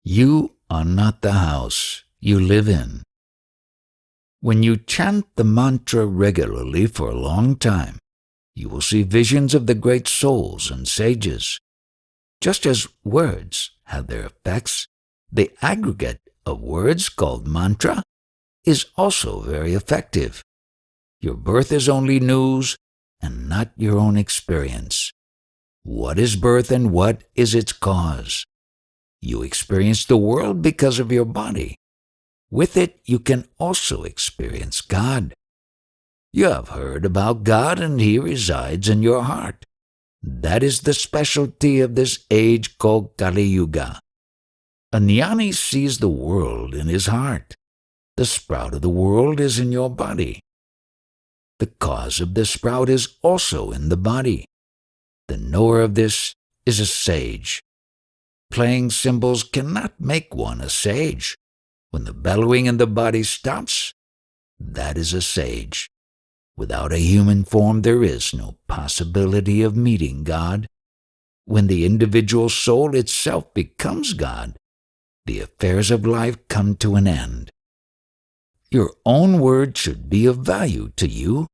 You are not the house you live in. When you chant the mantra regularly for a long time, you will see visions of the great souls and sages. Just as words have their effects, the aggregate of words called mantra is also very effective. Your birth is only news and not your own experience. What is birth and what is its cause? You experience the world because of your body. With it, you can also experience God. You have heard about God and He resides in your heart. That is the specialty of this age called Kali Yuga. A jnani sees the world in his heart. The sprout of the world is in your body. The cause of the sprout is also in the body. The knower of this is a sage. Playing cymbals cannot make one a sage. When the bellowing in the body stops, that is a sage. Without a human form, there is no possibility of meeting God. When the individual soul itself becomes God, the affairs of life come to an end. Your own word should be of value to you.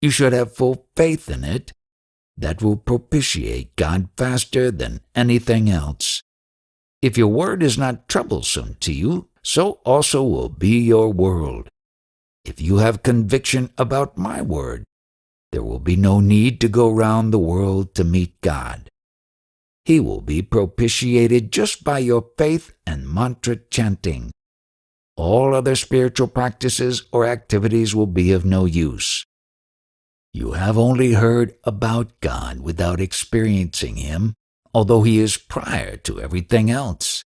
You should have full faith in it. That will propitiate God faster than anything else. If your word is not troublesome to you, so also will be your world. If you have conviction about my word, there will be no need to go round the world to meet God. He will be propitiated just by your faith and mantra chanting. All other spiritual practices or activities will be of no use. You have only heard about God without experiencing Him, although He is prior to everything else.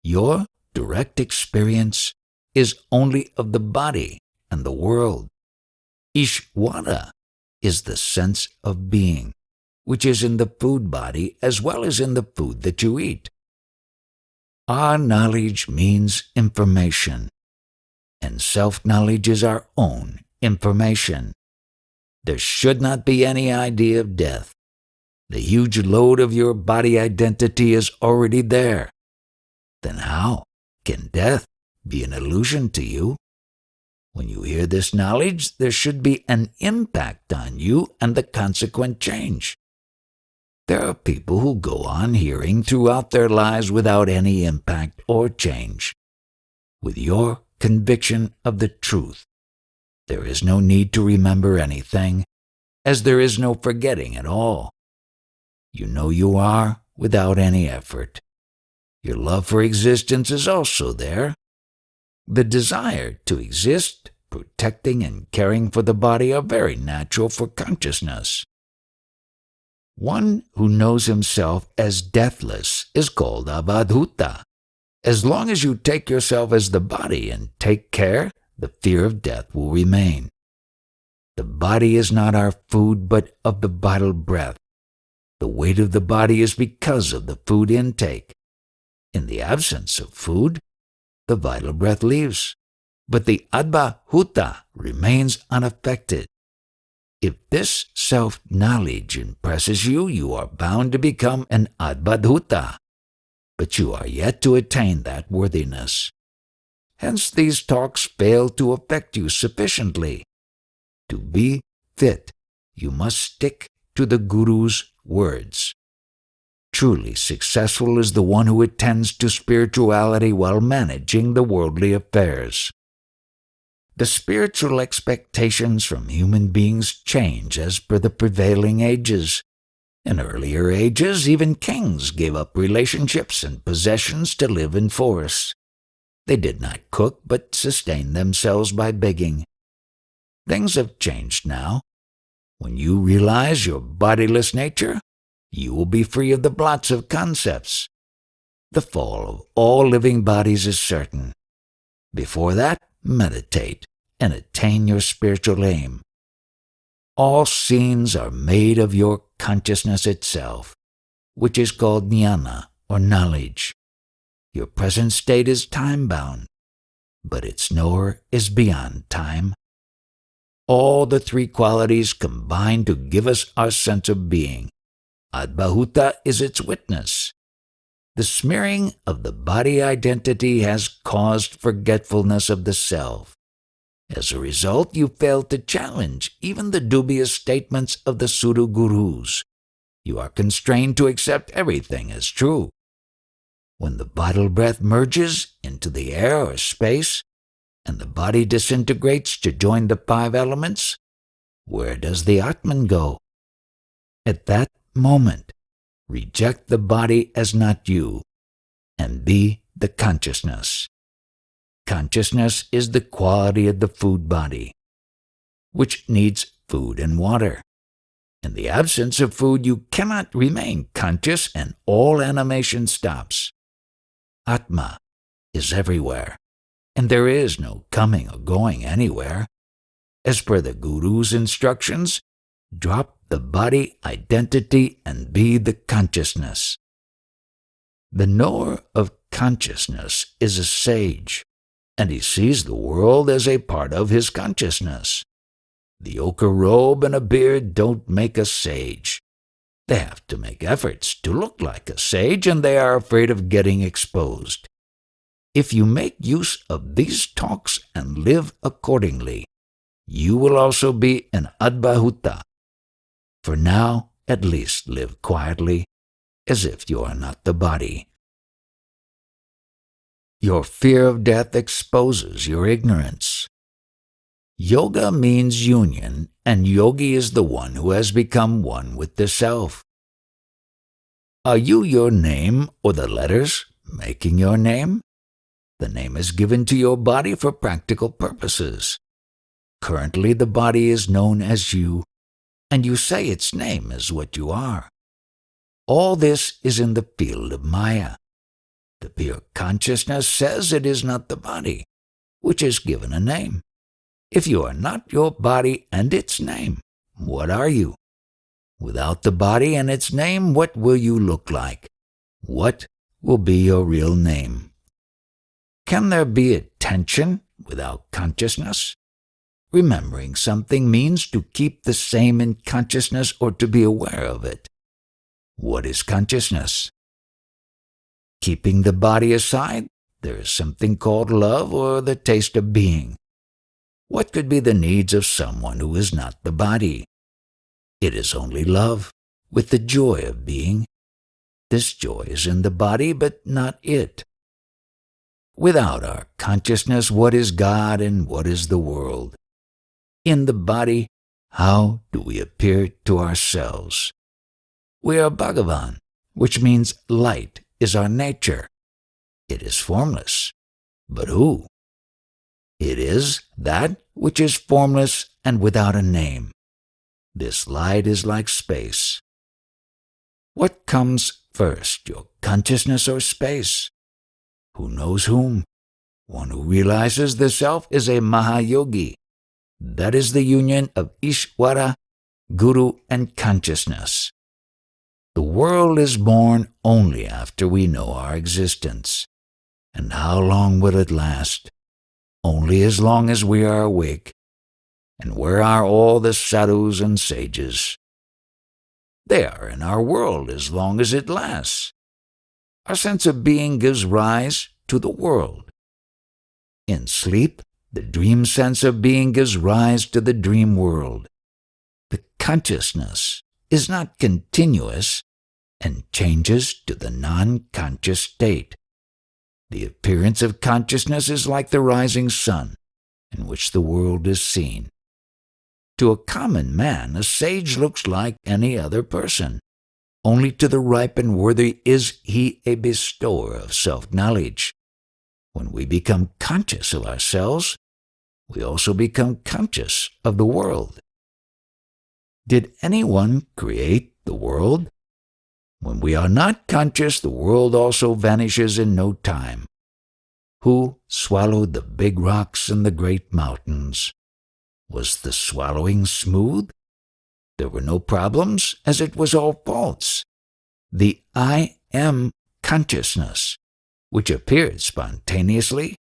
Your direct experience is only of the body and the world. Ishvara is the sense of being, which is in the food body as well as in the food that you eat. Our knowledge means information, and self-knowledge is our own information. There should not be any idea of death. The huge load of your body identity is already there. Then how can death be an illusion to you? When you hear this knowledge, there should be an impact on you and the consequent change. There are people who go on hearing throughout their lives without any impact or change. With your conviction of the truth, there is no need to remember anything, as there is no forgetting at all. You know you are without any effort. Your love for existence is also there. The desire to exist, protecting and caring for the body are very natural for consciousness. One who knows himself as deathless is called avadhuta. As long as you take yourself as the body and take care, the fear of death will remain. The body is not our food, but of the vital breath. The weight of the body is because of the food intake. In the absence of food, the vital breath leaves, but the advahuta remains unaffected. If this self-knowledge impresses you, you are bound to become an advahuta, but you are yet to attain that worthiness. Hence these talks fail to affect you sufficiently. To be fit, you must stick to the Guru's words. Truly successful is the one who attends to spirituality while managing the worldly affairs. The spiritual expectations from human beings change as per the prevailing ages. In earlier ages, even kings gave up relationships and possessions to live in forests. They did not cook, but sustained themselves by begging. Things have changed now. When you realize your bodiless nature, you will be free of the blots of concepts. The fall of all living bodies is certain. Before that, meditate and attain your spiritual aim. All scenes are made of your consciousness itself, which is called jnana or knowledge. Your present state is time-bound, but its knower is beyond time. All the three qualities combine to give us our sense of being. Advahuta is its witness. the smearing of the body identity has caused forgetfulness of the self. As a result, you fail to challenge even the dubious statements of the Suru Gurus. You are constrained to accept everything as true. When the vital breath merges into the air or space, and the body disintegrates to join the 5 elements, where does the Atman go? At that moment, reject the body as not you, and be the consciousness. Consciousness is the quality of the food body, which needs food and water. In the absence of food, you cannot remain conscious, and all animation stops. Atma is everywhere, and there is no coming or going anywhere. As per the Guru's instructions, drop the body identity and be the consciousness. The knower of consciousness is a sage, and he sees the world as a part of his consciousness. The ochre robe and a beard don't make a sage. They have to make efforts to look like a sage, and they are afraid of getting exposed. If you make use of these talks and live accordingly, you will also be an Advahuta. For now, at least live quietly, as if you are not the body. Your fear of death exposes your ignorance. Yoga means union, and yogi is the one who has become one with the self. Are you your name or the letters making your name? The name is given to your body for practical purposes. Currently, the body is known as you, and you say its name is what you are. All this is in the field of Maya. The pure consciousness says it is not the body, which is given a name. If you are not your body and its name, what are you? Without the body and its name, what will you look like? What will be your real name? Can there be attention without consciousness? Remembering something means to keep the same in consciousness or to be aware of it. What is consciousness? Keeping the body aside, there is something called love or the taste of being. What could be the needs of someone who is not the body? It is only love, with the joy of being. This joy is in the body, but not it. Without our consciousness, what is God and what is the world? In the body, how do we appear to ourselves? We are Bhagavan, which means light is our nature. It is formless. But who? It is that which is formless and without a name. This light is like space. What comes first, your consciousness or space? Who knows whom? One who realizes the self is a Mahayogi. That is the union of Ishvara, Guru, and consciousness. The world is born only after we know our existence. And how long will it last? Only as long as we are awake. And where are all the sadhus and sages? They are in our world as long as it lasts. Our sense of being gives rise to the world. In sleep, the dream sense of being gives rise to the dream world. The consciousness is not continuous and changes to the non-conscious state. The appearance of consciousness is like the rising sun, in which the world is seen. To a common man, a sage looks like any other person. Only to the ripe and worthy is he a bestower of self-knowledge. When we become conscious of ourselves, we also become conscious of the world. Did anyone create the world? When we are not conscious, the world also vanishes in no time. Who swallowed the big rocks and the great mountains? Was the swallowing smooth? There were no problems, as it was all false. The I am consciousness, which appeared spontaneously,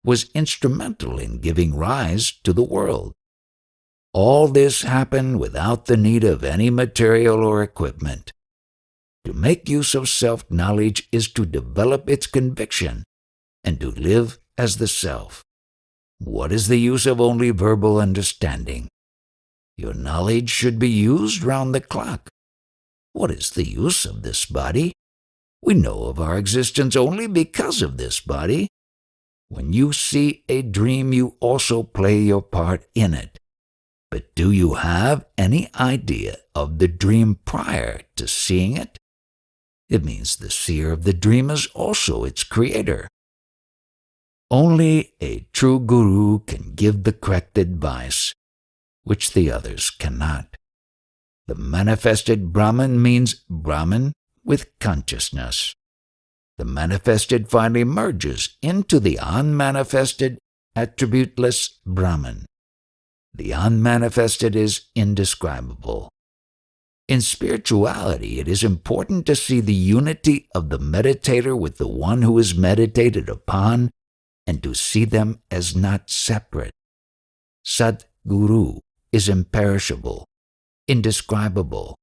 was instrumental in giving rise to the world. All this happened without the need of any material or equipment. To make use of self-knowledge is to develop its conviction and to live as the self. What is the use of only verbal understanding? Your knowledge should be used round the clock. What is the use of this body? We know of our existence only because of this body. When you see a dream, you also play your part in it. But do you have any idea of the dream prior to seeing it? It means the seer of the dream is also its creator. Only a true guru can give the correct advice, which the others cannot. The manifested Brahman means Brahman with consciousness. The manifested finally merges into the unmanifested, attributeless Brahman. The unmanifested is indescribable. In spirituality, it is important to see the unity of the meditator with the one who is meditated upon and to see them as not separate. Sat Guru is imperishable, indescribable,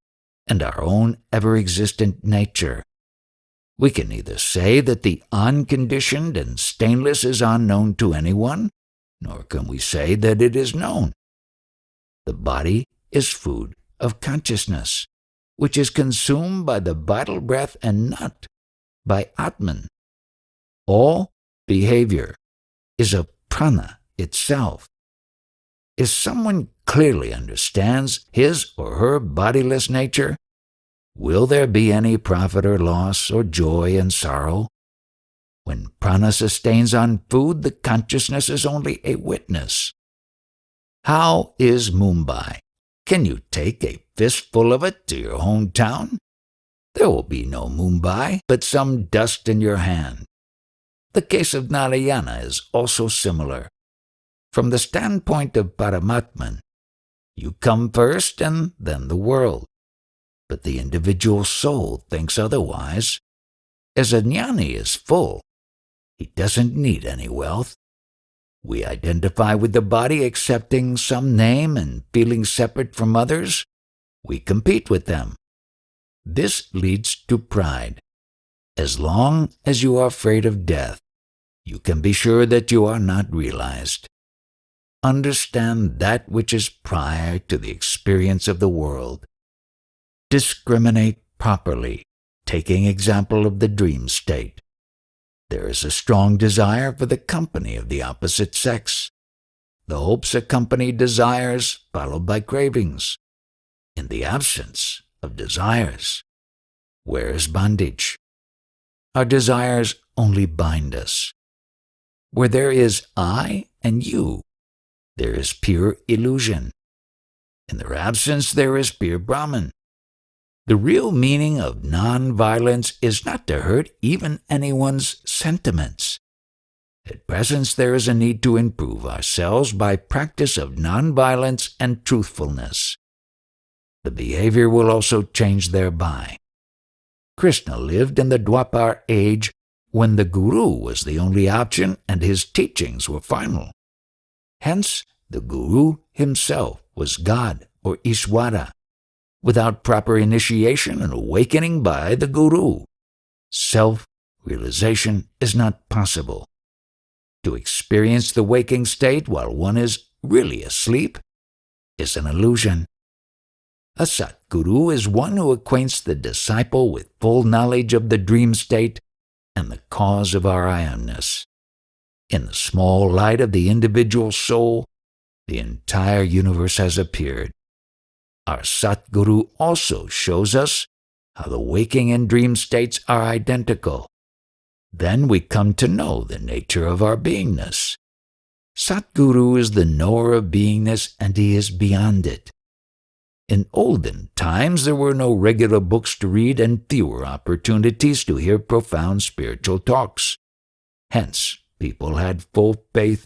and our own ever-existent nature. We can neither say that the unconditioned and stainless is unknown to anyone, nor can we say that it is known. The body is food of consciousness, which is consumed by the vital breath and not by Atman. All behavior is of prana itself. If someone clearly understands his or her bodiless nature, will there be any profit or loss or joy and sorrow? When prana sustains on food, the consciousness is only a witness. How is Mumbai? Can you take a fistful of it to your hometown? There will be no Mumbai, but some dust in your hand. The case of Narayana is also similar. From the standpoint of Paramatman, you come first and then the world. But the individual soul thinks otherwise. As a jnani is full, he doesn't need any wealth. We identify with the body accepting some name and feeling separate from others. We compete with them. This leads to pride. As long as you are afraid of death, you can be sure that you are not realized. Understand that which is prior to the experience of the world. Discriminate properly, taking example of the dream state. There is a strong desire for the company of the opposite sex. The hopes accompany desires, followed by cravings. In the absence of desires, where is bondage? Our desires only bind us. Where there is I and you, there is pure illusion. In their absence, there is pure Brahman. The real meaning of non-violence is not to hurt even anyone's sentiments. At present, there is a need to improve ourselves by practice of non-violence and truthfulness. The behavior will also change thereby. Krishna lived in the Dwapar age when the Guru was the only option and his teachings were final. Hence, the Guru himself was God or Ishvara. Without proper initiation and awakening by the Guru, self-realization is not possible. To experience the waking state while one is really asleep is an illusion. A Satguru is one who acquaints the disciple with full knowledge of the dream state and the cause of our I amness. In the small light of the individual soul, the entire universe has appeared. Our Satguru also shows us how the waking and dream states are identical. Then we come to know the nature of our beingness. Satguru is the knower of beingness and he is beyond it. In olden times, there were no regular books to read and fewer opportunities to hear profound spiritual talks. Hence, people had full faith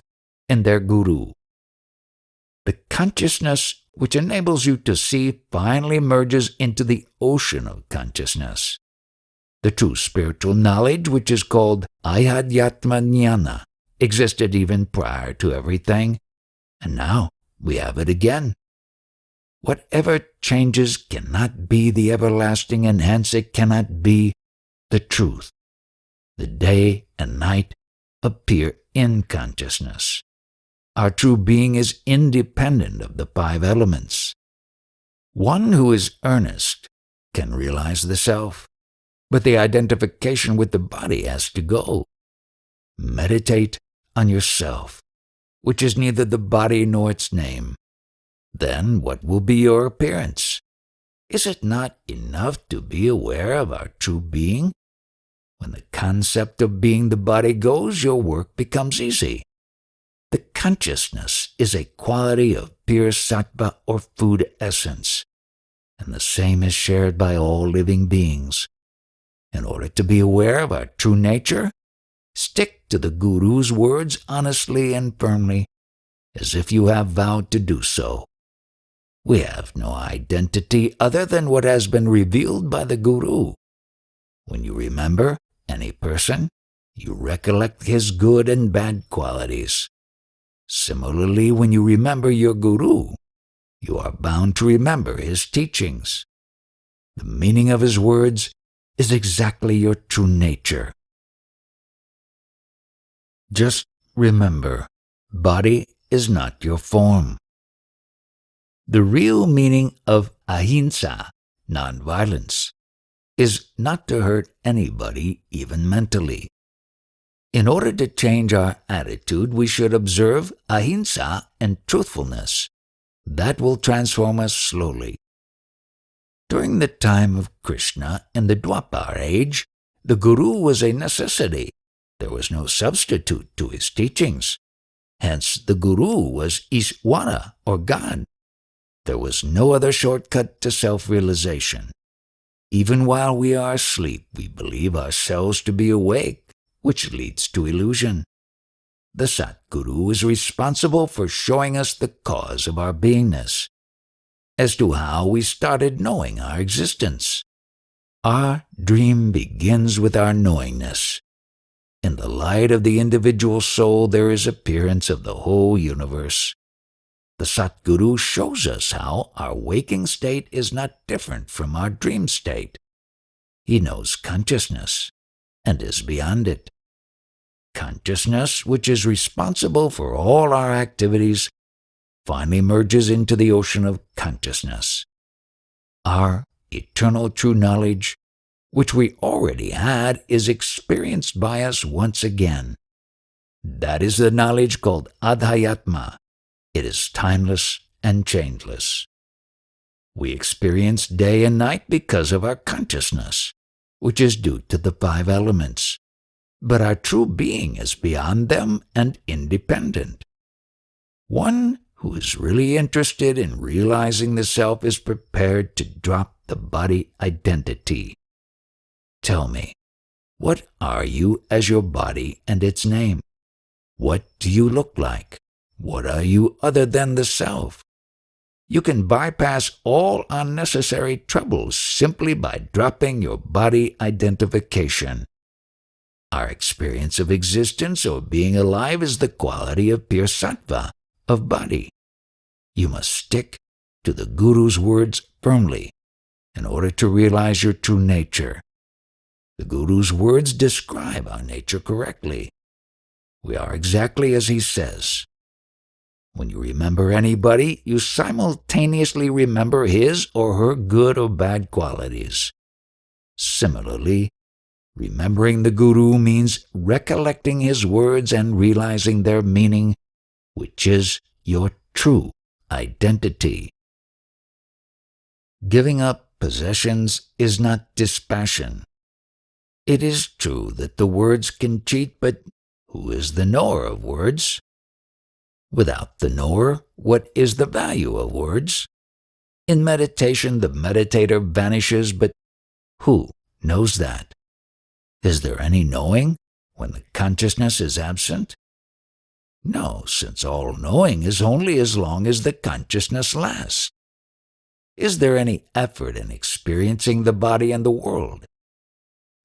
in their Guru. The consciousness which enables you to see finally merges into the ocean of consciousness. The true spiritual knowledge, which is called Ayadhyatma Jnana, existed even prior to everything, and now we have it again. Whatever changes cannot be the everlasting, and hence it cannot be the truth. The day and night appear in consciousness. Our true being is independent of the five elements. One who is earnest can realize the self, but the identification with the body has to go. Meditate on yourself, which is neither the body nor its name. Then what will be your appearance? Is it not enough to be aware of our true being? When the concept of being the body goes, your work becomes easy. The consciousness is a quality of pure sattva or food essence, and the same is shared by all living beings. In order to be aware of our true nature, stick to the Guru's words honestly and firmly, as if you have vowed to do so. We have no identity other than what has been revealed by the Guru. When you remember any person, you recollect his good and bad qualities. Similarly, when you remember your Guru, you are bound to remember his teachings. The meaning of his words is exactly your true nature. Just remember, body is not your form. The real meaning of ahimsa, nonviolence, is not to hurt anybody, even mentally. In order to change our attitude, we should observe ahimsa and truthfulness. That will transform us slowly. During the time of Krishna in the Dwapar age, the Guru was a necessity. There was no substitute to his teachings. Hence, the Guru was Ishvara, or God. There was no other shortcut to self-realization. Even while we are asleep, we believe ourselves to be awake, which leads to illusion. The Satguru is responsible for showing us the cause of our beingness, as to how we started knowing our existence. Our dream begins with our knowingness. In the light of the individual soul, there is appearance of the whole universe. The Satguru shows us how our waking state is not different from our dream state. He knows consciousness and is beyond it. Consciousness, which is responsible for all our activities, finally merges into the ocean of consciousness. Our eternal true knowledge, which we already had, is experienced by us once again. That is the knowledge called Adhyatma. It is timeless and changeless. We experience day and night because of our consciousness, which is due to the five elements. But our true being is beyond them and independent. One who is really interested in realizing the self is prepared to drop the body identity. Tell me, what are you as your body and its name? What do you look like? What are you other than the self? You can bypass all unnecessary troubles simply by dropping your body identification. Our experience of existence or being alive is the quality of pure sattva, of body. You must stick to the Guru's words firmly in order to realize your true nature. The Guru's words describe our nature correctly. We are exactly as he says. When you remember anybody, you simultaneously remember his or her good or bad qualities. Similarly, remembering the Guru means recollecting his words and realizing their meaning, which is your true identity. Giving up possessions is not dispassion. It is true that the words can cheat, but who is the knower of words? Without the knower, what is the value of words? In meditation, the meditator vanishes, but who knows that? Is there any knowing when the consciousness is absent? No, since all knowing is only as long as the consciousness lasts. Is there any effort in experiencing the body and the world?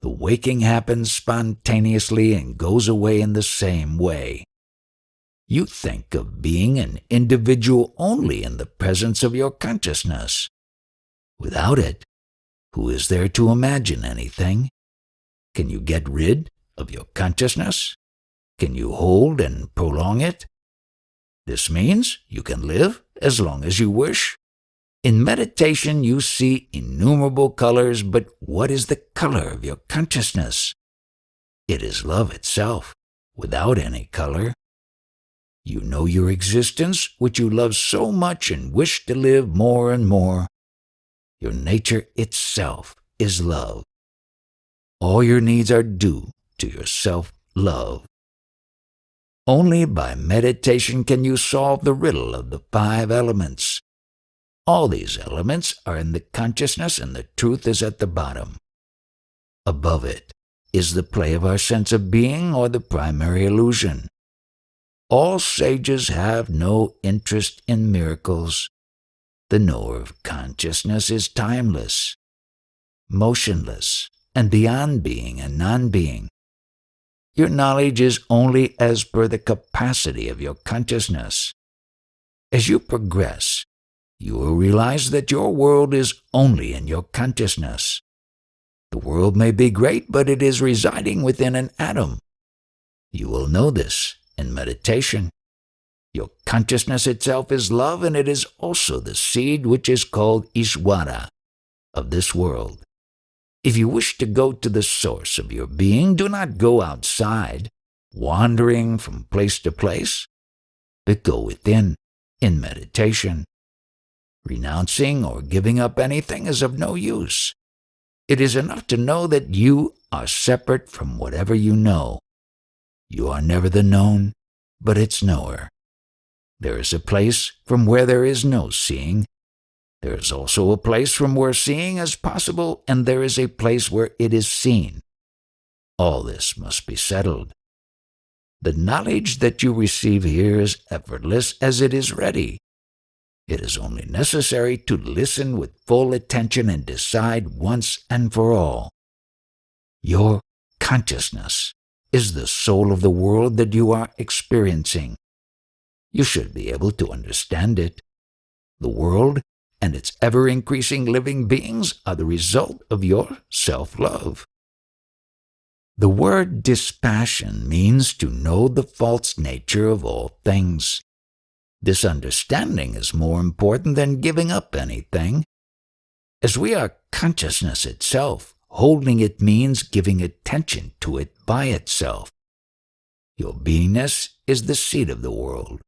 The waking happens spontaneously and goes away in the same way. You think of being an individual only in the presence of your consciousness. Without it, who is there to imagine anything? Can you get rid of your consciousness? Can you hold and prolong it? This means you can live as long as you wish. In meditation, you see innumerable colors, but what is the color of your consciousness? It is love itself, without any color. You know your existence, which you love so much and wish to live more and more. Your nature itself is love. All your needs are due to your self-love. Only by meditation can you solve the riddle of the 5 elements. All these elements are in the consciousness, and the truth is at the bottom. Above it is the play of our sense of being or the primary illusion. All sages have no interest in miracles. The knower of consciousness is timeless, motionless, and beyond being and non-being. Your knowledge is only as per the capacity of your consciousness. As you progress, you will realize that your world is only in your consciousness. The world may be great, but it is residing within an atom. You will know this in meditation. Your consciousness itself is love, and it is also the seed which is called Ishvara of this world. If you wish to go to the source of your being, do not go outside, wandering from place to place, but go within in meditation. Renouncing or giving up anything is of no use. It is enough to know that you are separate from whatever you know. You are never the known, but its knower. There is a place from where there is no seeing. There is also a place from where seeing is possible, and there is a place where it is seen. All this must be settled. The knowledge that you receive here is effortless as it is ready. It is only necessary to listen with full attention and decide once and for all. Your consciousness is the soul of the world that you are experiencing. You should be able to understand it. The world and its ever-increasing living beings are the result of your self-love. The word dispassion means to know the false nature of all things. This understanding is more important than giving up anything. As we are consciousness itself, holding it means giving attention to it by itself. Your beingness is the seat of the world.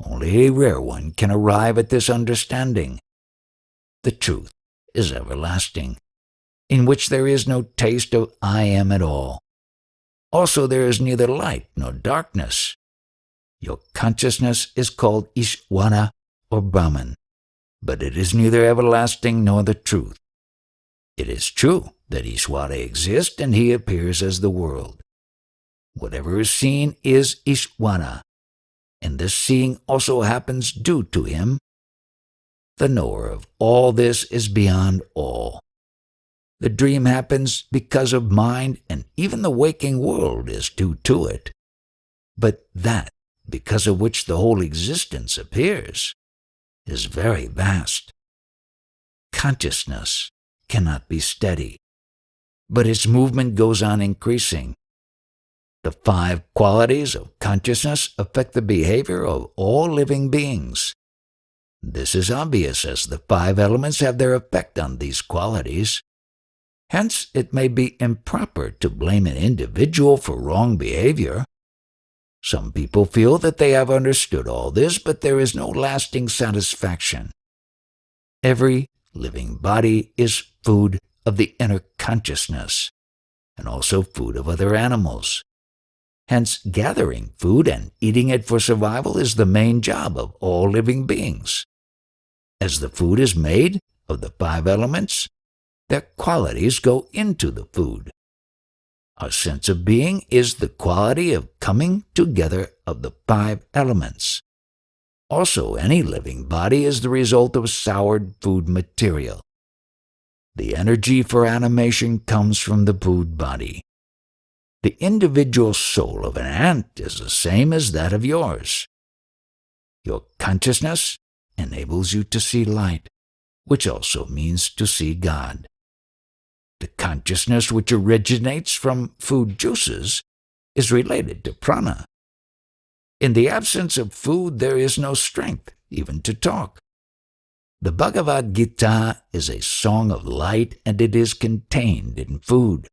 Only a rare one can arrive at this understanding. The truth is everlasting, in which there is no taste of I am at all. Also there is neither light nor darkness. Your consciousness is called Ishvara or Brahman, but it is neither everlasting nor the truth. It is true that Ishvara exists and he appears as the world. Whatever is seen is Ishvara, and this seeing also happens due to him. The knower of all this is beyond all. The dream happens because of mind, and even the waking world is due to it. But that, because of which the whole existence appears, is very vast. Consciousness cannot be steady, but its movement goes on increasing. The 5 qualities of consciousness affect the behavior of all living beings. This is obvious, as the 5 elements have their effect on these qualities. Hence, it may be improper to blame an individual for wrong behavior. Some people feel that they have understood all this, but there is no lasting satisfaction. Every living body is food of the inner consciousness, and also food of other animals. Hence, gathering food and eating it for survival is the main job of all living beings. As the food is made of the 5 elements, their qualities go into the food. Our sense of being is the quality of coming together of the 5 elements. Also, any living body is the result of soured food material. The energy for animation comes from the food body. The individual soul of an ant is the same as that of yours. Your consciousness enables you to see light, which also means to see God. The consciousness which originates from food juices is related to prana. In the absence of food, there is no strength, even to talk. The Bhagavad Gita is a song of light, and it is contained in food.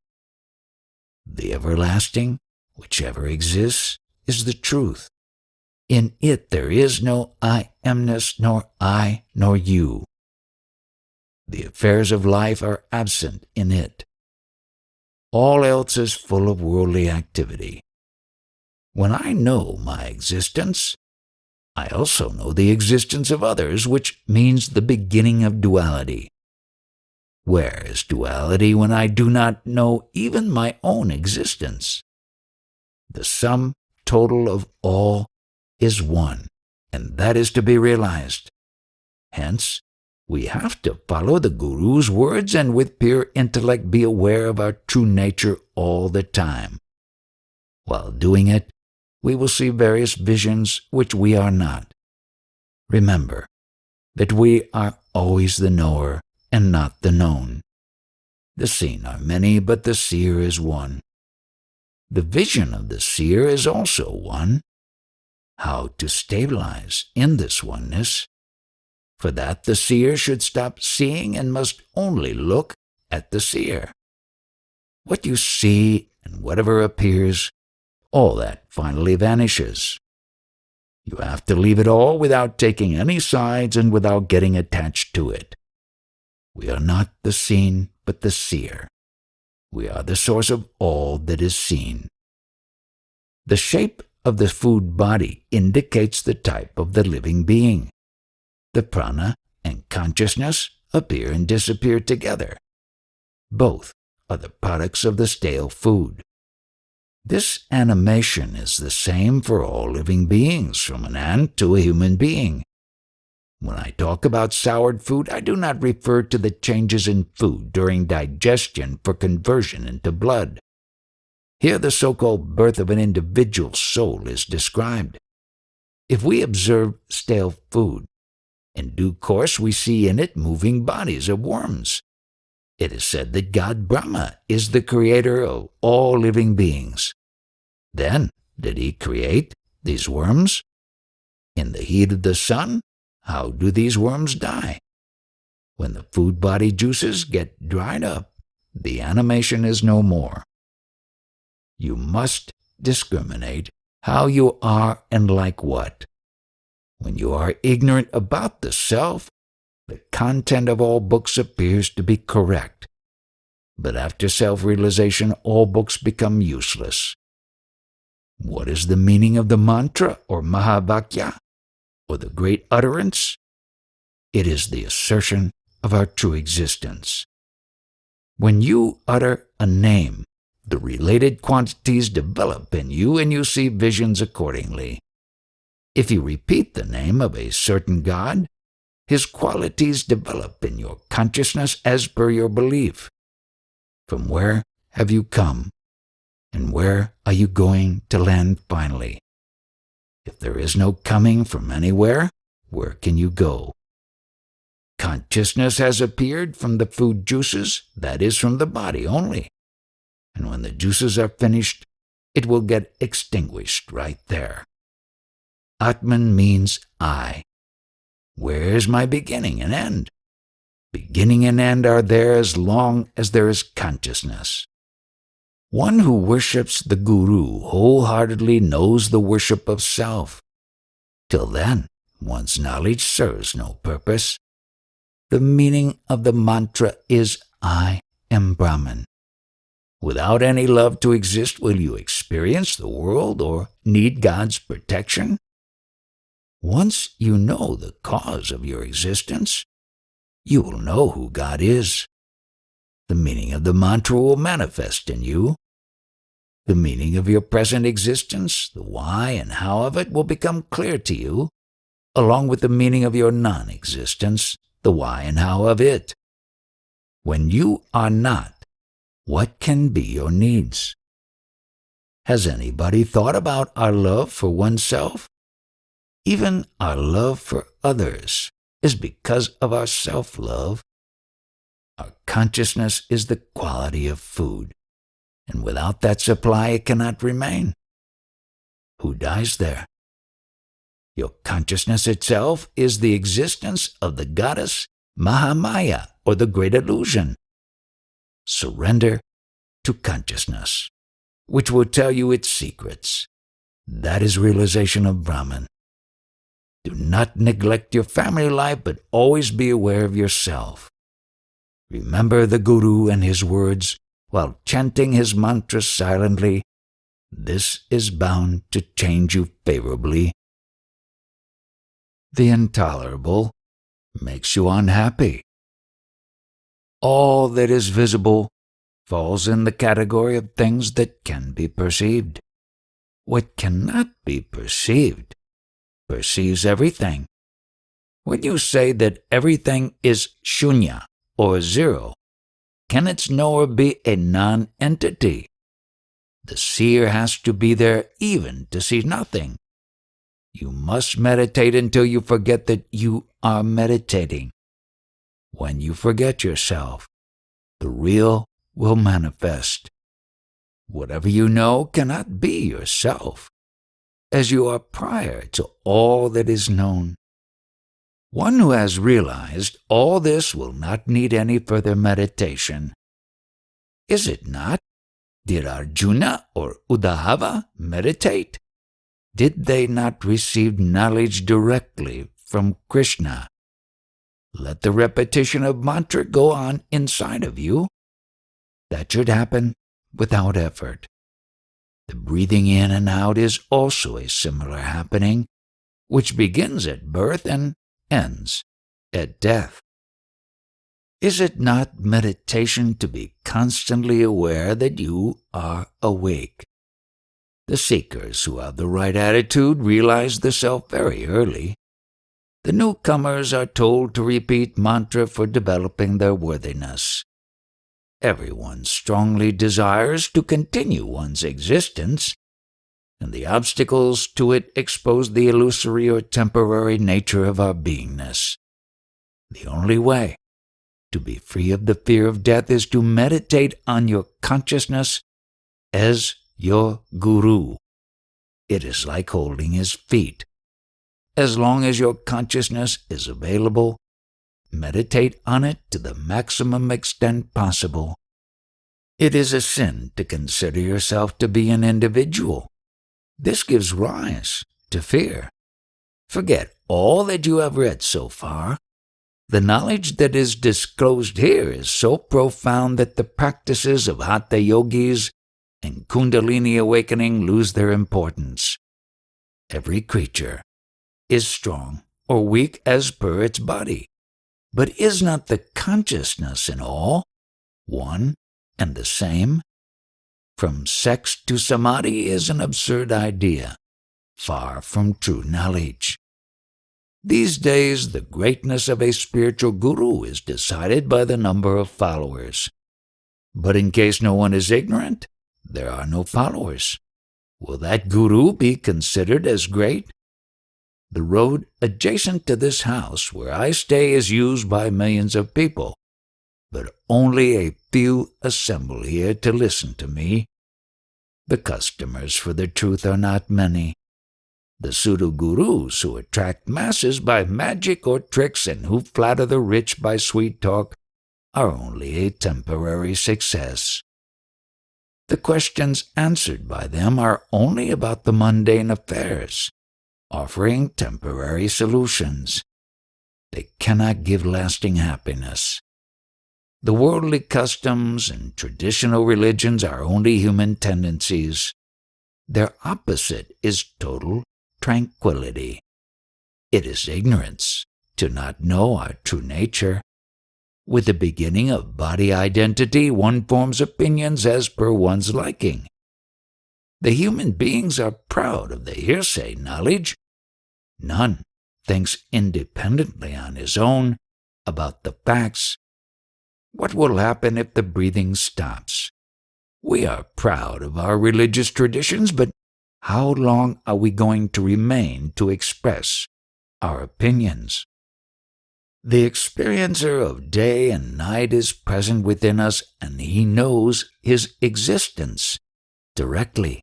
The everlasting, which ever exists, is the truth. In it there is no I-amness, nor I, nor you. The affairs of life are absent in it. All else is full of worldly activity. When I know my existence, I also know the existence of others, which means the beginning of duality. Where is duality when I do not know even my own existence? The sum total of all is one, and that is to be realized. Hence, we have to follow the Guru's words and with pure intellect be aware of our true nature all the time. While doing it, we will see various visions which we are not. Remember that we are always the knower and not the known. The seen are many, but the seer is one. The vision of the seer is also one. How to stabilize in this oneness? For that the seer should stop seeing and must only look at the seer. What you see and whatever appears, all that finally vanishes. You have to leave it all without taking any sides and without getting attached to it. We are not the seen, but the seer. We are the source of all that is seen. The shape of the food body indicates the type of the living being. The prana and consciousness appear and disappear together. Both are the products of the stale food. This animation is the same for all living beings, from an ant to a human being. When I talk about soured food, I do not refer to the changes in food during digestion for conversion into blood. Here the so-called birth of an individual soul is described. If we observe stale food, in due course we see in it moving bodies of worms. It is said that God Brahma is the creator of all living beings. Then, did he create these worms? In the heat of the sun, how do these worms die? When the food body juices get dried up, the animation is no more. You must discriminate how you are and like what. When you are ignorant about the self, the content of all books appears to be correct. But after self-realization, all books become useless. What is the meaning of the mantra or Mahavakya, or the great utterance? It is the assertion of our true existence. When you utter a name, the related quantities develop in you and you see visions accordingly. If you repeat the name of a certain God, his qualities develop in your consciousness as per your belief. From where have you come, and where are you going to land finally? If there is no coming from anywhere, where can you go? Consciousness has appeared from the food juices, that is, from the body only. And when the juices are finished, it will get extinguished right there. Atman means I. Where is my beginning and end? Beginning and end are there as long as there is consciousness. One who worships the Guru wholeheartedly knows the worship of self. Till then, one's knowledge serves no purpose. The meaning of the mantra is I am Brahman. Without any love to exist, will you experience the world or need God's protection? Once you know the cause of your existence, you will know who God is. The meaning of the mantra will manifest in you. The meaning of your present existence, the why and how of it, will become clear to you, along with the meaning of your non-existence, the why and how of it. When you are not, what can be your needs? Has anybody thought about our love for oneself? Even our love for others is because of our self-love. Our consciousness is the quality of food, and without that supply it cannot remain. Who dies there? Your consciousness itself is the existence of the goddess Mahamaya, or the great illusion. Surrender to consciousness, which will tell you its secrets. That is realization of Brahman. Do not neglect your family life, but always be aware of yourself. Remember the Guru and his words while chanting his mantra silently. This is bound to change you favorably. The intolerable makes you unhappy. All that is visible falls in the category of things that can be perceived. What cannot be perceived perceives everything. When you say that everything is shunya, or zero, can its knower be a non-entity? The seer has to be there even to see nothing. You must meditate until you forget that you are meditating. When you forget yourself, the real will manifest. Whatever you know cannot be yourself, as you are prior to all that is known. One who has realized all this will not need any further meditation. Is it not? Did Arjuna or Uddhava meditate? Did they not receive knowledge directly from Krishna? Let the repetition of mantra go on inside of you. That should happen without effort. The breathing in and out is also a similar happening, which begins at birth and ends at death. Is it not meditation to be constantly aware that you are awake? The seekers who have the right attitude realize the self very early. The newcomers are told to repeat mantra for developing their worthiness. Everyone strongly desires to continue one's existence, and the obstacles to it expose the illusory or temporary nature of our beingness. The only way to be free of the fear of death is to meditate on your consciousness as your guru. It is like holding his feet. As long as your consciousness is available, meditate on it to the maximum extent possible. It is a sin to consider yourself to be an individual. This gives rise to fear. Forget all that you have read so far. The knowledge that is disclosed here is so profound that the practices of Hatha yogis and Kundalini awakening lose their importance. Every creature is strong or weak as per its body, but is not the consciousness in all one and the same? From sex to samadhi is an absurd idea, far from true knowledge. These days, the greatness of a spiritual guru is decided by the number of followers. But in case no one is ignorant, there are no followers. Will that guru be considered as great? The road adjacent to this house where I stay is used by millions of people, but only a few assemble here to listen to me. The customers for the truth are not many. The pseudo-gurus who attract masses by magic or tricks and who flatter the rich by sweet talk are only a temporary success. The questions answered by them are only about the mundane affairs, offering temporary solutions. They cannot give lasting happiness. The worldly customs and traditional religions are only human tendencies. Their opposite is total tranquility. It is ignorance to not know our true nature. With the beginning of body identity, one forms opinions as per one's liking. The human beings are proud of the hearsay knowledge. None thinks independently on his own about the facts. What will happen if the breathing stops? We are proud of our religious traditions, but how long are we going to remain to express our opinions? The experiencer of day and night is present within us, and he knows his existence directly.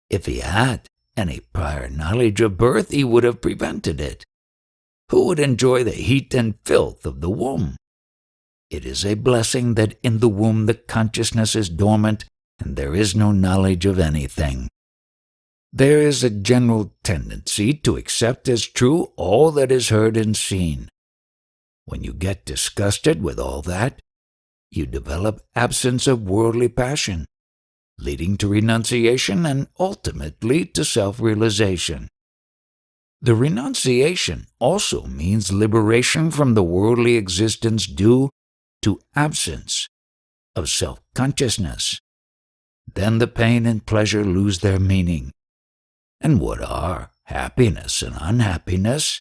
If he had any prior knowledge of birth, he would have prevented it. Who would enjoy the heat and filth of the womb? It is a blessing that in the womb the consciousness is dormant and there is no knowledge of anything. There is a general tendency to accept as true all that is heard and seen. When you get disgusted with all that, you develop absence of worldly passion, leading to renunciation and ultimately to self-realization. The renunciation also means liberation from the worldly existence due to absence of self-consciousness. Then the pain and pleasure lose their meaning. And what are happiness and unhappiness?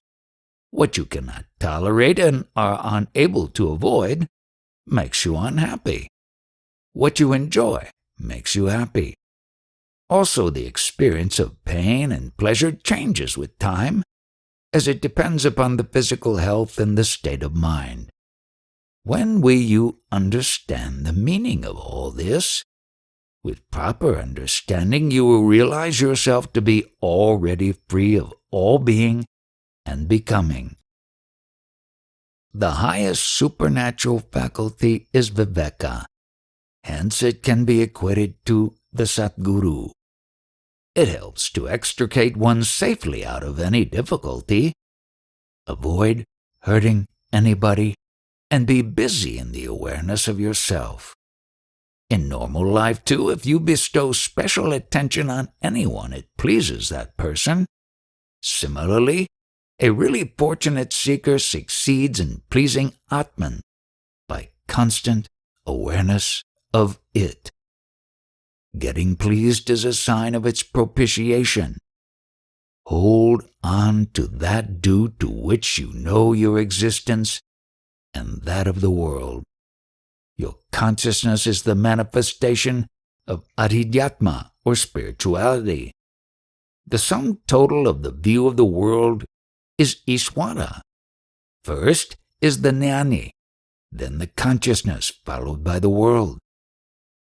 What you cannot tolerate and are unable to avoid makes you unhappy. What you enjoy makes you happy. Also, the experience of pain and pleasure changes with time, as it depends upon the physical health and the state of mind. When you understand the meaning of all this, with proper understanding you will realize yourself to be already free of all being and becoming. The highest supernatural faculty is viveka, hence it can be equated to the Satguru. It helps to extricate one safely out of any difficulty, avoid hurting anybody, and be busy in the awareness of yourself. In normal life, too, if you bestow special attention on anyone, it pleases that person. Similarly, a really fortunate seeker succeeds in pleasing Atman by constant awareness of it. Getting pleased is a sign of its propitiation. Hold on to that due to which you know your existence and that of the world. Your consciousness is the manifestation of adhidhyatma or spirituality. The sum total of the view of the world is Ishvara. First is the jnani, then the consciousness, followed by the world.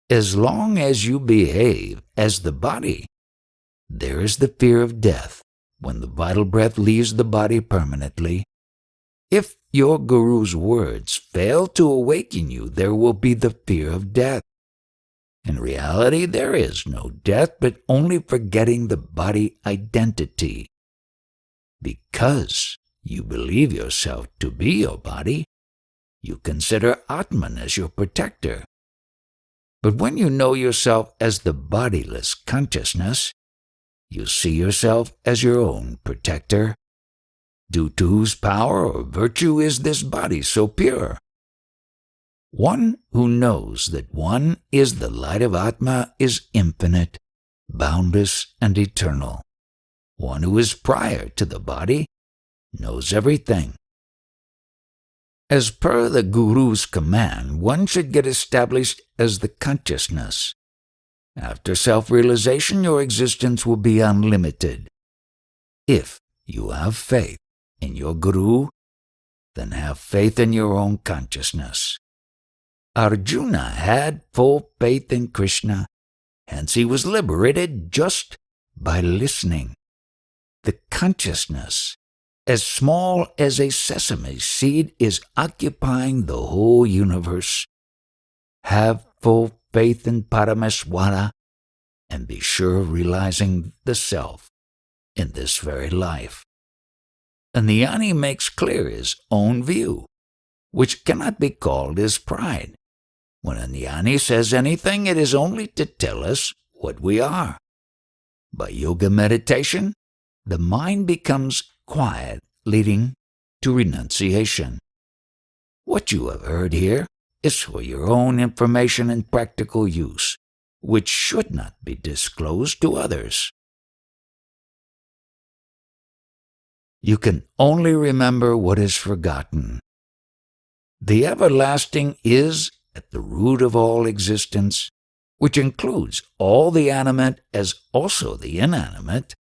As long as you behave as the body, there is the fear of death when the vital breath leaves the body permanently. If your Guru's words fail to awaken you, there will be the fear of death. In reality, there is no death, but only forgetting the body identity. Because you believe yourself to be your body, you consider Atman as your protector. But when you know yourself as the bodiless consciousness, you see yourself as your own protector, due to whose power or virtue is this body so pure. One who knows that one is the light of Atma is infinite, boundless, and eternal. One who is prior to the body knows everything. As per the Guru's command, one should get established as the consciousness. After self-realization, your existence will be unlimited. If you have faith in your Guru, then have faith in your own consciousness. Arjuna had full faith in Krishna, hence he was liberated just by listening. The consciousness, as small as a sesame seed, is occupying the whole universe. Have full faith in Parameswara and be sure of realizing the self in this very life. And the jnani makes clear his own view, which cannot be called his pride. When a jnani says anything, it is only to tell us what we are. By yoga meditation, the mind becomes quiet, leading to renunciation. What you have heard here is for your own information and practical use, which should not be disclosed to others. You can only remember what is forgotten. The everlasting is at the root of all existence, which includes all the animate as also the inanimate.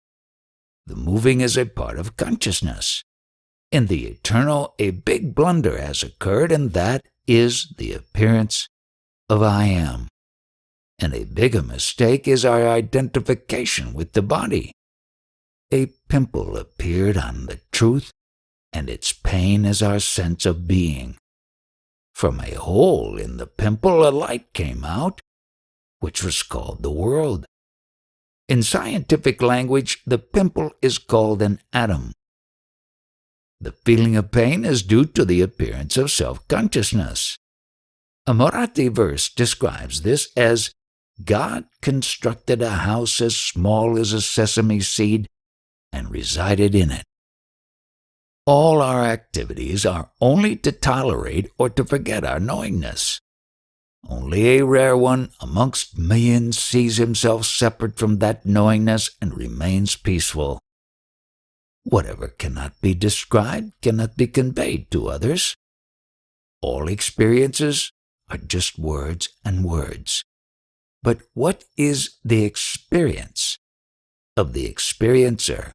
The moving is a part of consciousness. In the eternal, a big blunder has occurred, and that is the appearance of I am. And a bigger mistake is our identification with the body. A pimple appeared on the truth, and its pain is our sense of being. From a hole in the pimple a light came out, which was called the world. In scientific language, the pimple is called an atom. The feeling of pain is due to the appearance of self-consciousness. A Marathi verse describes this as, God constructed a house as small as a sesame seed and resided in it. All our activities are only to tolerate or to forget our knowingness. Only a rare one amongst millions sees himself separate from that knowingness and remains peaceful. Whatever cannot be described cannot be conveyed to others. All experiences are just words and words. But what is the experience of the experiencer?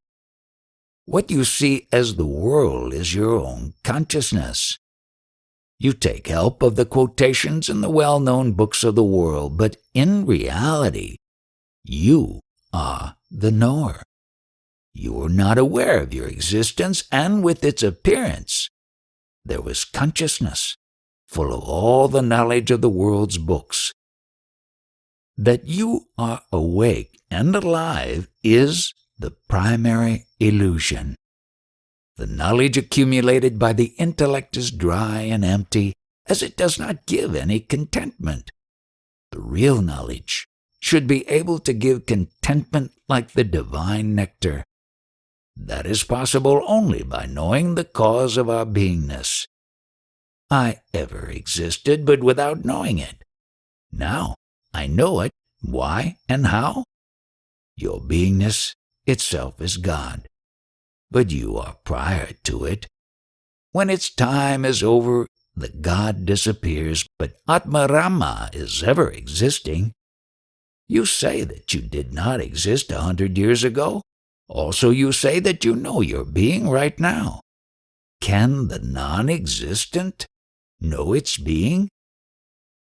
What you see as the world is your own consciousness. You take help of the quotations in the well-known books of the world, but in reality, you are the knower. You are not aware of your existence, and with its appearance, there was consciousness, full of all the knowledge of the world's books. That you are awake and alive is the primary illusion. The knowledge accumulated by the intellect is dry and empty, as it does not give any contentment. The real knowledge should be able to give contentment like the divine nectar. That is possible only by knowing the cause of our beingness. I ever existed, but without knowing it. Now I know it. Why and how? Your beingness itself is God, but you are prior to it. When its time is over, the God disappears, but Atmaprem is ever existing. You say that you did not exist 100 years ago. Also, you say that you know your being right now. Can the non-existent know its being?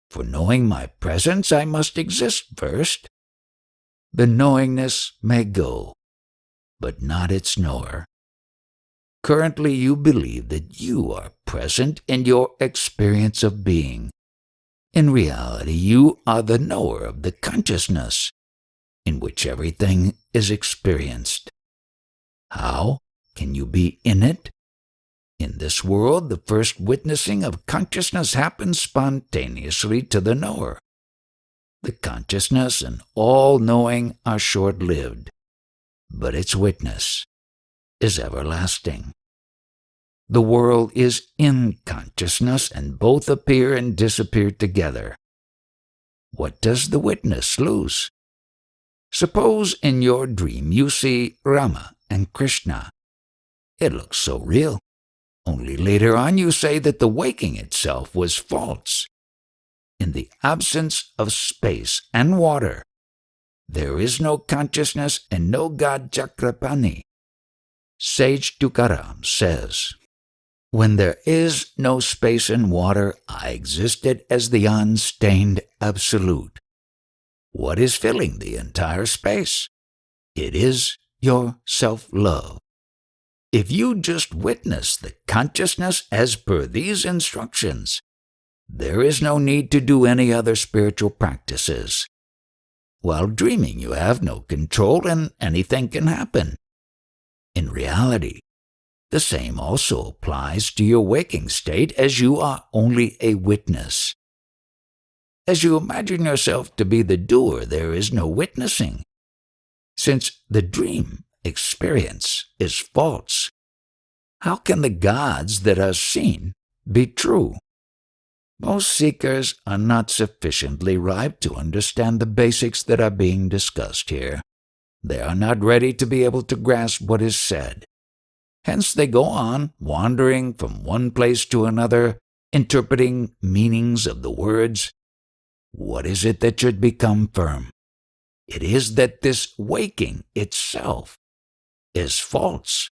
For knowing my presence, I must exist first. The knowingness may go, but not its knower. Currently, you believe that you are present in your experience of being. In reality, you are the knower of the consciousness in which everything is experienced. How can you be in it? In this world, the first witnessing of consciousness happens spontaneously to the knower. The consciousness and all knowing are short-lived, but its witness is everlasting. The world is in consciousness, and both appear and disappear together. What does the witness lose? Suppose in your dream you see Rama and Krishna. It looks so real. Only later on you say that the waking itself was false. In the absence of space and water, there is no consciousness and no God Chakrapani. Sage Tukaram says, when there is no space and water, I existed as the unstained absolute. What is filling the entire space? It is your self-love. If you just witness the consciousness as per these instructions, there is no need to do any other spiritual practices. While dreaming, you have no control and anything can happen. In reality, the same also applies to your waking state, as you are only a witness. As you imagine yourself to be the doer, there is no witnessing. Since the dream experience is false, how can the gods that are seen be true? Most seekers are not sufficiently ripe to understand the basics that are being discussed here. They are not ready to be able to grasp what is said. Hence they go on, wandering from one place to another, interpreting meanings of the words. What is it that should become firm? It is that this waking itself is false.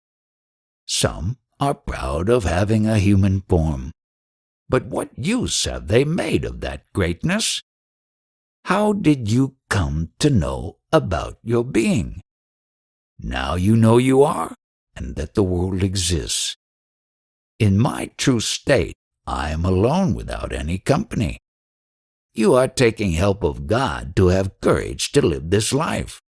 Some are proud of having a human form. But what use have they made of that greatness? How did you come to know about your being? Now you know you are, and that the world exists. In my true state, I am alone without any company. You are taking help of God to have courage to live this life.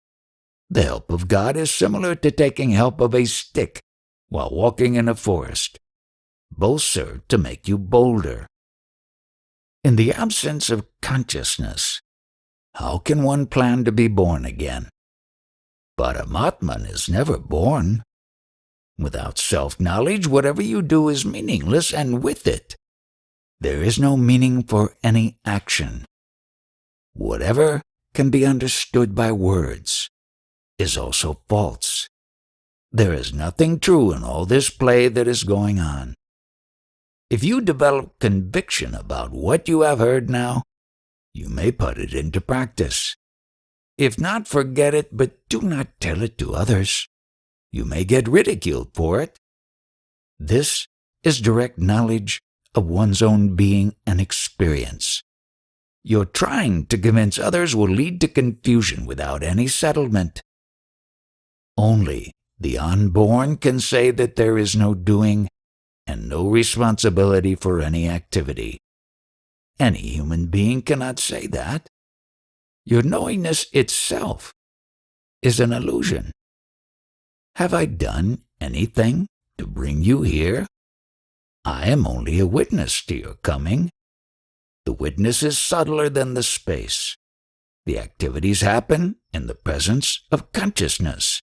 The help of God is similar to taking help of a stick while walking in a forest. Both serve to make you bolder. In the absence of consciousness, how can one plan to be born again? Paramatman is never born. Without self-knowledge, whatever you do is meaningless, and with it, there is no meaning for any action. Whatever can be understood by words is also false. There is nothing true in all this play that is going on. If you develop conviction about what you have heard now, you may put it into practice. If not, forget it, but do not tell it to others. You may get ridiculed for it. This is direct knowledge of one's own being and experience. Your trying to convince others will lead to confusion without any settlement. Only the unborn can say that there is no doing and no responsibility for any activity. Any human being cannot say that. Your knowingness itself is an illusion. Have I done anything to bring you here? I am only a witness to your coming. The witness is subtler than the space. The activities happen in the presence of consciousness.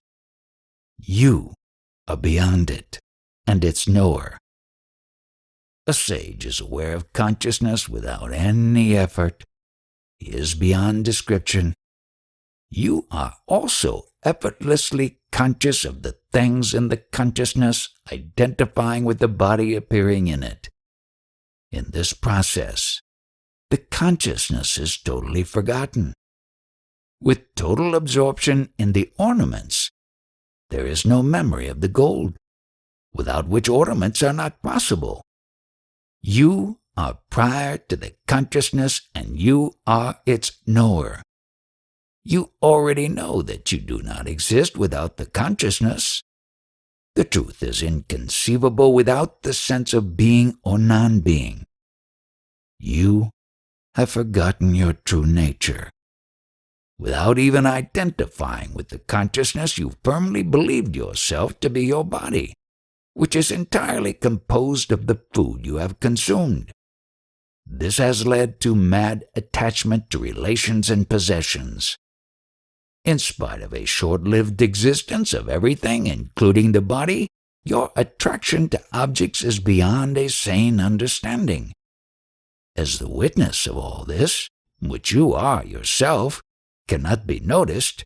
You are beyond it and its knower. A sage is aware of consciousness without any effort. He is beyond description. You are also effortlessly conscious of the things in the consciousness, identifying with the body appearing in it. In this process, the consciousness is totally forgotten. With total absorption in the ornaments, there is no memory of the gold, without which ornaments are not possible. You are prior to the consciousness, and you are its knower. You already know that you do not exist without the consciousness. The truth is inconceivable without the sense of being or non-being. You have forgotten your true nature. Without even identifying with the consciousness, you firmly believed yourself to be your body, which is entirely composed of the food you have consumed. This has led to mad attachment to relations and possessions. In spite of a short-lived existence of everything, including the body, your attraction to objects is beyond a sane understanding. As the witness of all this, which you are yourself, cannot be noticed,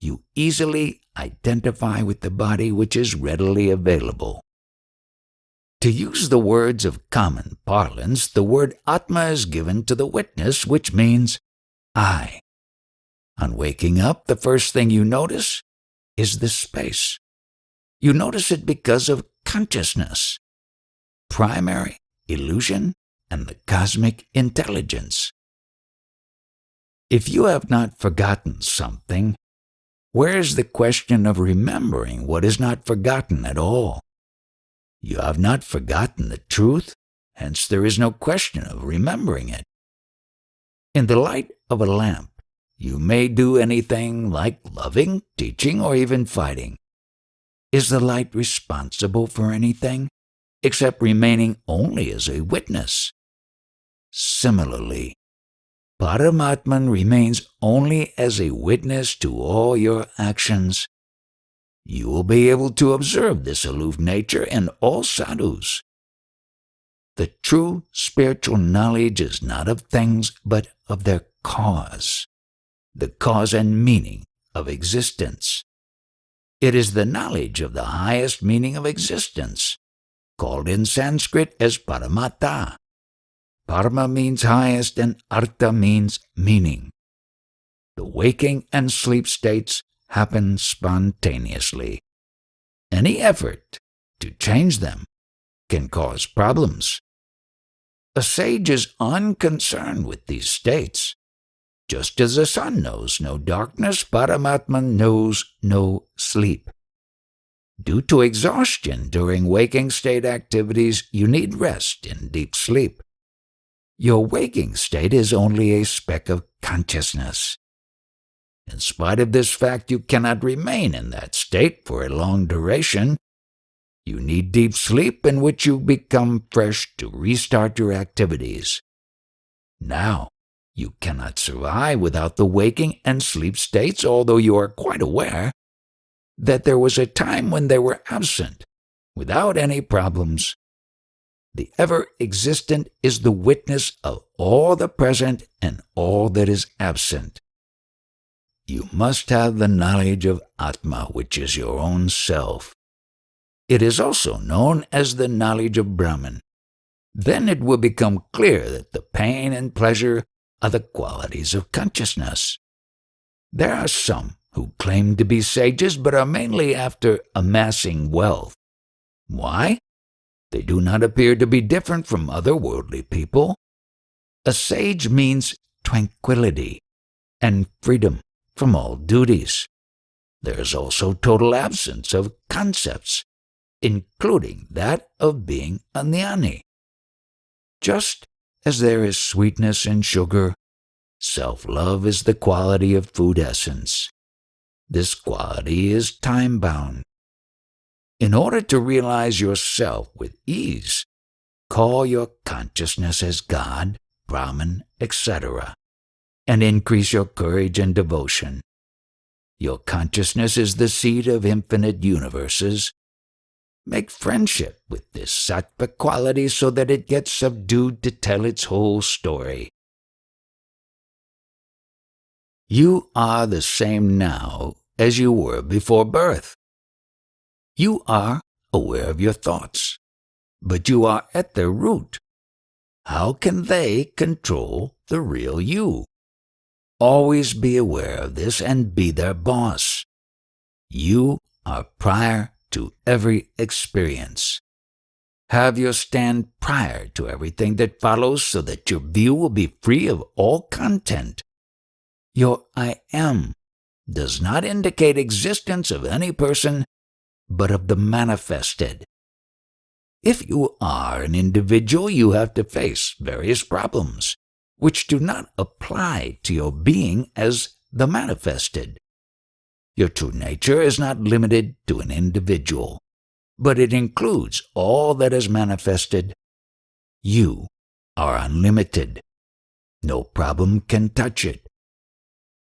you easily identify with the body which is readily available. To use the words of common parlance, the word Atma is given to the witness, which means I. On waking up, the first thing you notice is the space. You notice it because of consciousness, primary illusion, and the cosmic intelligence. If you have not forgotten something, where is the question of remembering what is not forgotten at all? You have not forgotten the truth, hence there is no question of remembering it. In the light of a lamp, you may do anything like loving, teaching, or even fighting. Is the light responsible for anything, except remaining only as a witness? Similarly, Paramatman remains only as a witness to all your actions. You will be able to observe this aloof nature in all sadhus. The true spiritual knowledge is not of things, but of their cause, the cause and meaning of existence. It is the knowledge of the highest meaning of existence, called in Sanskrit as Paramatta. Parama means highest and Artha means meaning. The waking and sleep states happen spontaneously. Any effort to change them can cause problems. A sage is unconcerned with these states. Just as the sun knows no darkness, Paramatma knows no sleep. Due to exhaustion during waking state activities, you need rest in deep sleep. Your waking state is only a speck of consciousness. In spite of this fact, you cannot remain in that state for a long duration. You need deep sleep in which you become fresh to restart your activities. Now, you cannot survive without the waking and sleep states, although you are quite aware that there was a time when they were absent, without any problems. The ever-existent is the witness of all the present and all that is absent. You must have the knowledge of Atma, which is your own self. It is also known as the knowledge of Brahman. Then it will become clear that the pain and pleasure are the qualities of consciousness. There are some who claim to be sages but are mainly after amassing wealth. Why? They do not appear to be different from other worldly people. A sage means tranquility and freedom from all duties. There is also total absence of concepts, including that of being a jnani. Just as there is sweetness in sugar, self-love is the quality of food essence. This quality is time-bound. In order to realize yourself with ease, call your consciousness as God, Brahman, etc., and increase your courage and devotion. Your consciousness is the seed of infinite universes. Make friendship with this sattva quality so that it gets subdued to tell its whole story. You are the same now as you were before birth. You are aware of your thoughts, but you are at their root. How can they control the real you? Always be aware of this and be their boss. You are prior to every experience. Have your stand prior to everything that follows so that your view will be free of all content. Your I am does not indicate existence of any person, but of the manifested. If you are an individual, you have to face various problems, which do not apply to your being as the manifested. Your true nature is not limited to an individual, but it includes all that is manifested. You are unlimited. No problem can touch it.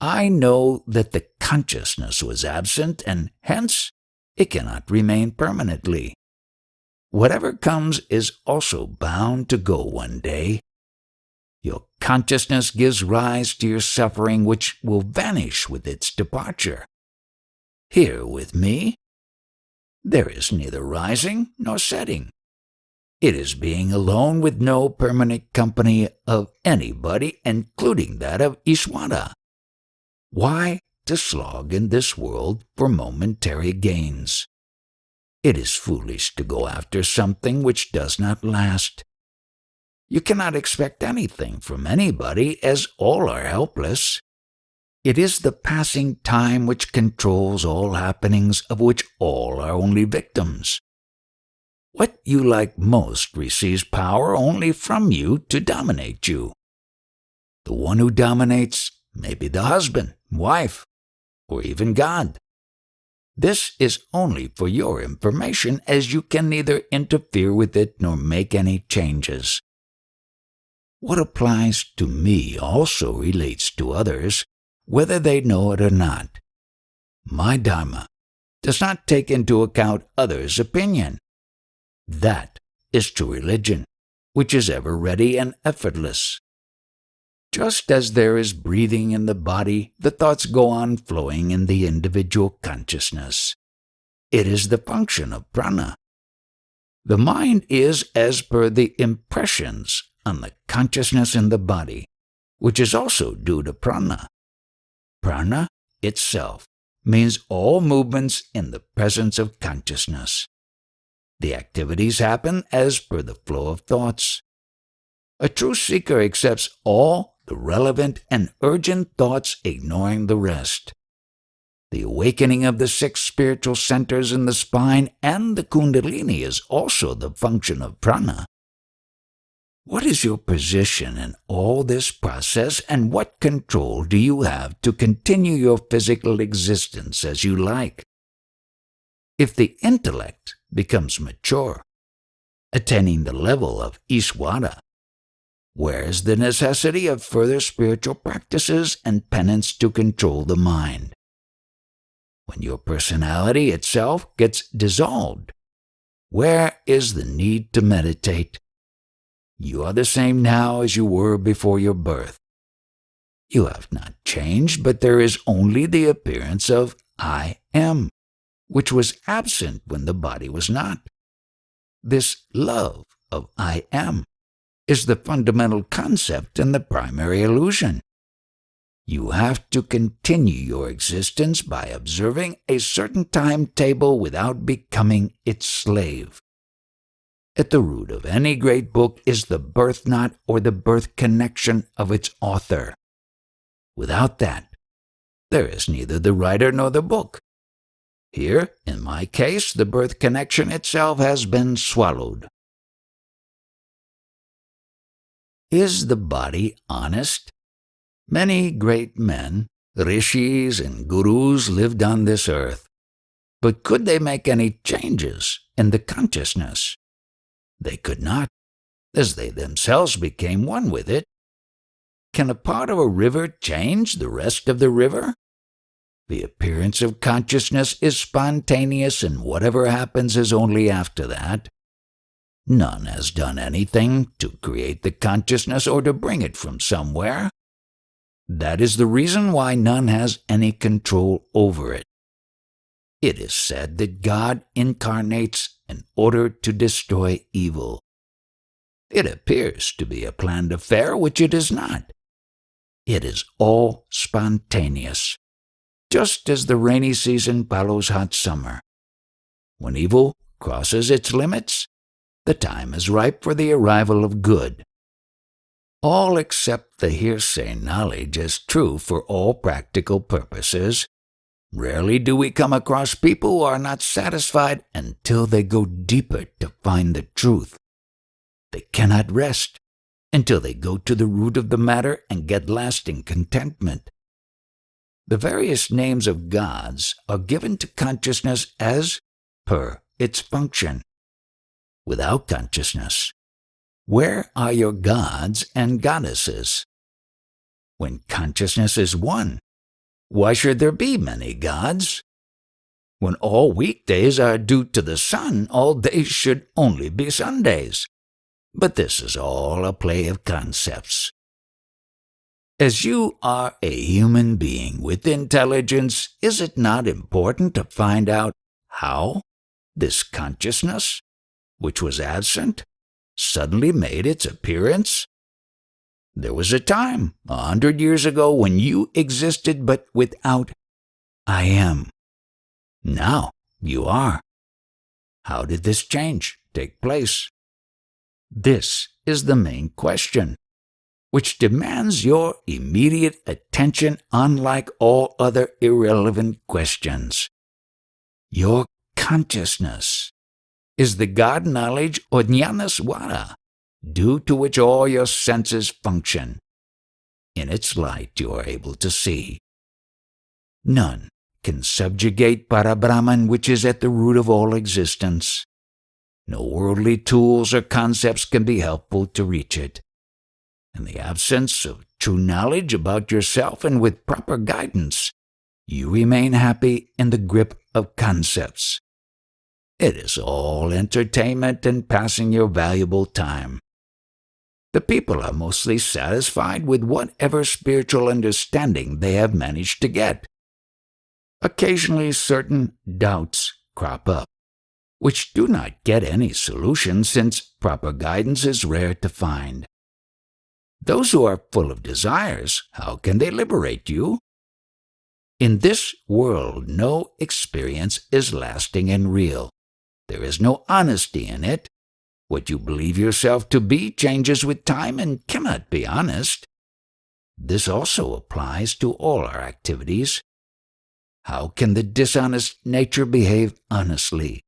I know that the consciousness was absent, and hence it cannot remain permanently. Whatever comes is also bound to go one day. Your consciousness gives rise to your suffering, which will vanish with its departure. Here with me, there is neither rising nor setting. It is being alone with no permanent company of anybody, including that of Ishwara. Why to slog in this world for momentary gains? It is foolish to go after something which does not last. You cannot expect anything from anybody, as all are helpless. It is the passing time which controls all happenings, of which all are only victims. What you like most receives power only from you to dominate you. The one who dominates may be the husband, wife, or even God. This is only for your information, as you can neither interfere with it nor make any changes. What applies to me also relates to others, whether they know it or not. My Dharma does not take into account others' opinion. That is true religion, which is ever ready and effortless. Just as there is breathing in the body, the thoughts go on flowing in the individual consciousness. It is the function of prana. The mind is as per the impressions on the consciousness in the body, which is also due to prana. Prana itself means all movements in the presence of consciousness. The activities happen as per the flow of thoughts. A true seeker accepts all the relevant and urgent thoughts, ignoring the rest. The awakening of the 6 spiritual centers in the spine and the kundalini is also the function of prana. What is your position in all this process, and what control do you have to continue your physical existence as you like? If the intellect becomes mature, attaining the level of Ishvara, where is the necessity of further spiritual practices and penance to control the mind? When your personality itself gets dissolved, where is the need to meditate? You are the same now as you were before your birth. You have not changed, but there is only the appearance of I am, which was absent when the body was not. This love of I am is the fundamental concept and the primary illusion. You have to continue your existence by observing a certain timetable without becoming its slave. At the root of any great book is the birth knot or the birth connection of its author. Without that, there is neither the writer nor the book. Here, in my case, the birth connection itself has been swallowed. Is the body honest? Many great men, rishis and gurus lived on this earth, but could they make any changes in the consciousness? They could not, as they themselves became one with it. Can a part of a river change the rest of the river? The appearance of consciousness is spontaneous, and whatever happens is only after that. None has done anything to create the consciousness or to bring it from somewhere. That is the reason why none has any control over it. It is said that God incarnates in order to destroy evil. It appears to be a planned affair, which it is not. It is all spontaneous, just as the rainy season follows hot summer. When evil crosses its limits, the time is ripe for the arrival of good. All accept the hearsay knowledge as true for all practical purposes. Rarely do we come across people who are not satisfied until they go deeper to find the truth. They cannot rest until they go to the root of the matter and get lasting contentment. The various names of gods are given to consciousness as per its function. Without consciousness, where are your gods and goddesses? When consciousness is one, why should there be many gods? When all weekdays are due to the sun, all days should only be Sundays. But this is all a play of concepts. As you are a human being with intelligence, is it not important to find out how this consciousness, which was absent, suddenly made its appearance? There was a time, 100 years ago, when you existed but without I am. Now you are. How did this change take place? This is the main question, which demands your immediate attention, unlike all other irrelevant questions. Your consciousness is the God knowledge or jnanaswara, due to which all your senses function. In its light you are able to see. None can subjugate Parabrahman, which is at the root of all existence. No worldly tools or concepts can be helpful to reach it. In the absence of true knowledge about yourself and with proper guidance, you remain happy in the grip of concepts. It is all entertainment and passing your valuable time. The people are mostly satisfied with whatever spiritual understanding they have managed to get. Occasionally certain doubts crop up, which do not get any solution since proper guidance is rare to find. Those who are full of desires, how can they liberate you? In this world, no experience is lasting and real. There is no honesty in it. What you believe yourself to be changes with time and cannot be honest. This also applies to all our activities. How can the dishonest nature behave honestly?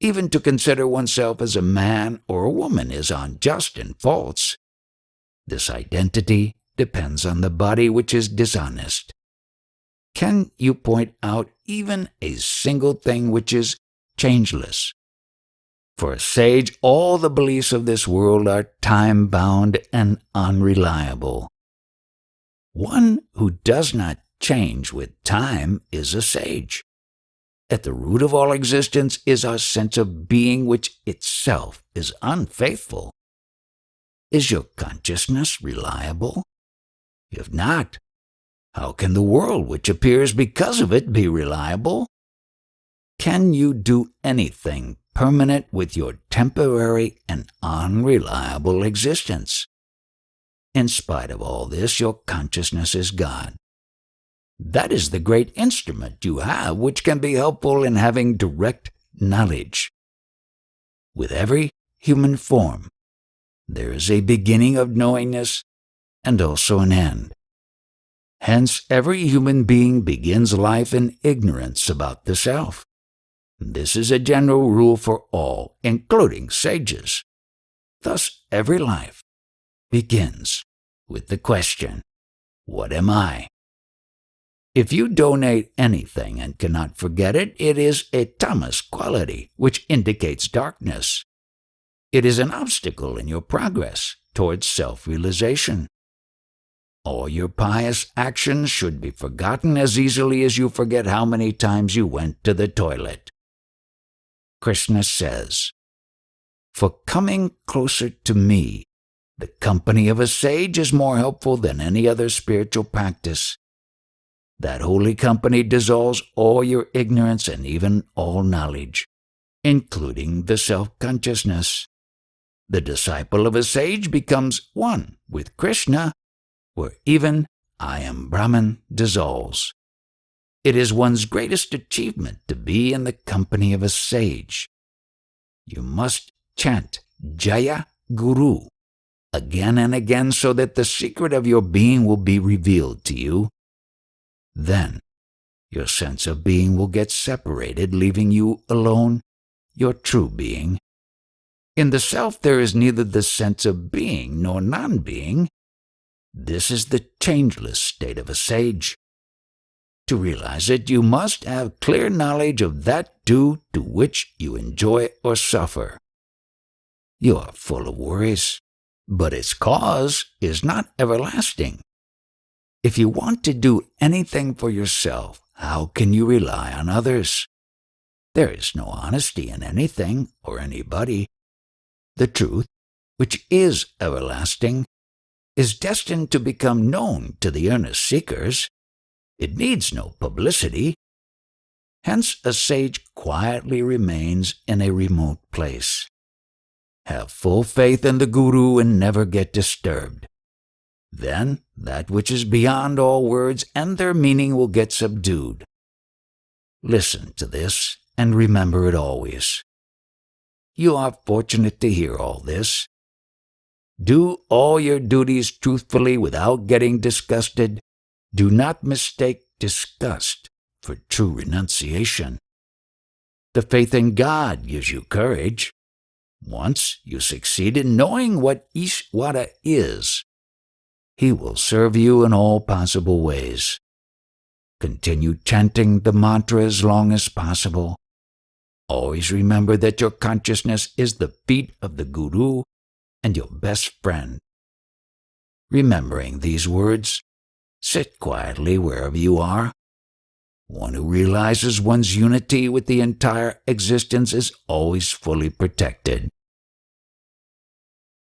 Even to consider oneself as a man or a woman is unjust and false. This identity depends on the body which is dishonest. Can you point out even a single thing which is changeless? For a sage, all the beliefs of this world are time-bound and unreliable. One who does not change with time is a sage. At the root of all existence is our sense of being, which itself is unfaithful. Is your consciousness reliable? If not, how can the world which appears because of it be reliable? Can you do anything permanent with your temporary and unreliable existence? In spite of all this, your consciousness is God. That is the great instrument you have which can be helpful in having direct knowledge. With every human form, there is a beginning of knowingness and also an end. Hence, every human being begins life in ignorance about the self. This is a general rule for all, including sages. Thus, every life begins with the question, what am I? If you donate anything and cannot forget it, it is a tamas quality, which indicates darkness. It is an obstacle in your progress towards self-realization. All your pious actions should be forgotten as easily as you forget how many times you went to the toilet. Krishna says, "For coming closer to me, the company of a sage is more helpful than any other spiritual practice. That holy company dissolves all your ignorance and even all knowledge, including the self-consciousness. The disciple of a sage becomes one with Krishna, where even I am Brahman dissolves. It is one's greatest achievement to be in the company of a sage. You must chant Jaya Guru again and again so that the secret of your being will be revealed to you. Then your sense of being will get separated, leaving you alone, your true being. In the self there is neither the sense of being nor non-being. This is the changeless state of a sage. To realize it, you must have clear knowledge of that due to which you enjoy or suffer. You are full of worries, but its cause is not everlasting. If you want to do anything for yourself, how can you rely on others? There is no honesty in anything or anybody. The truth, which is everlasting, is destined to become known to the earnest seekers. It needs no publicity. Hence, a sage quietly remains in a remote place. Have full faith in the Guru and never get disturbed. Then, that which is beyond all words and their meaning will get subdued. Listen to this and remember it always. You are fortunate to hear all this. Do all your duties truthfully without getting disgusted. Do not mistake disgust for true renunciation. The faith in God gives you courage. Once you succeed in knowing what Ishvara is, He will serve you in all possible ways. Continue chanting the mantra as long as possible. Always remember that your consciousness is the feet of the Guru and your best friend. Remembering these words, sit quietly wherever you are. One who realizes one's unity with the entire existence is always fully protected.